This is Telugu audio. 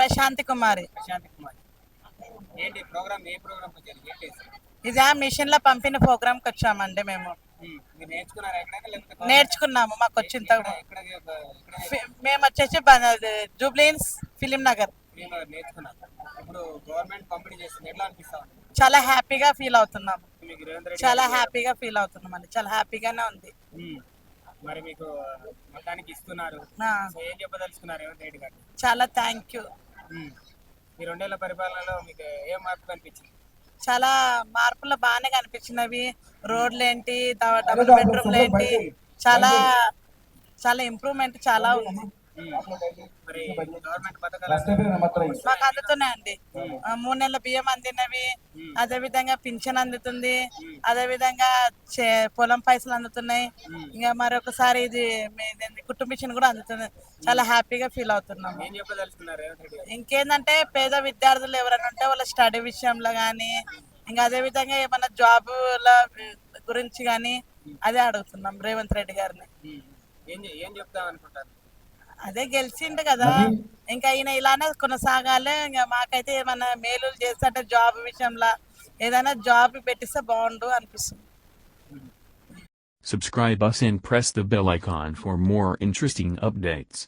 ప్రశాంతి కుమారి. ప్రశాంత్ కుమార్. ఏంటి ప్రోగ్రామ్, ఏ ప్రోగ్రామ్ వచ్చారు? ఏంటి ఇదే మిషన్ లో పంపిన ప్రోగ్రామ్ కి వచ్చామండి మేము. మీరు నేర్చుకున్నారా ఎక్కడైనా, లేకపోతే నేర్చుకున్నాము, మాకు వచ్చిన మేము వచ్చేసి జూబ్లీన్స్ ఫిలిం నగర్. నేర్చుకున్నారు. ఇప్పుడు గవర్నమెంట్ పంపిణీ చేస్తుంది, ఎట్లా అనిపిస్తా ఉంది? చాలా హ్యాపీగా ఫీల్ అవుతున్నాము. మీకు రేవంత్ రెడ్డి చాలా గారు హ్యాపీగా ఫీల్ అవుతున్నాం అండి, చాలా హ్యాపీగానే ఉంది. మరి మీకు మొత్తానికి ఇస్తున్నారు, ఆ, సో ఏం చెప్పదలుచుకున్నారు రేవంత్ రెడ్డి గారు? చాలా థ్యాంక్ యూ. ఈ 2 ఏళ్ల పరిపాలనలో మీకు ఏం మార్పు కనిపించింది? చాలా మార్పులు బాగానే కనిపించినవి. రోడ్లు ఏంటి, డబుల్ బెడ్రూమ్లు ఏంటి, చాలా చాలా ఇంప్రూవ్మెంట్ చాలా ఉంది. మరి గవర్నమెంట్ పథకాలు మాకు అందుతున్నాయండి. 3 నెలల బియ్యం అందినవి, అదే విధంగా పింఛన్ అందుతుంది, అదే విధంగా పొలం పైసలు అందుతున్నాయి. ఇంకా మరొకసారి ఇది కుటుంబిషన్ కూడా అందుతుంది. చాలా హ్యాపీగా ఫీల్ అవుతున్నాము. ఏం చెప్పదలుచుకున్నారు రేవంత్ రెడ్డి గారు? ఇంకేందంటే పేద విద్యార్థులు ఎవరైనా ఉంటే వాళ్ళ స్టడీ విషయంలో కానీ, ఇంకా అదే విధంగా ఏమైనా జాబుల గురించి కానీ అదే అడుగుతున్నాం రేవంత్ రెడ్డి గారిని. ఏం చెప్తాం అనుకుంటారు? అదే గెలిచిండు కదా, ఇంకా ఈయన ఇలానే కొనసాగాలి. ఇంకా మాకైతే ఏమైనా మేలు చేస్తే జాబ్ విషయంలో ఏదైనా జాబ్ పెట్టిస్తే బాగుండు అనిపిస్తుంది. Subscribe us and press the bell icon for more interesting updates.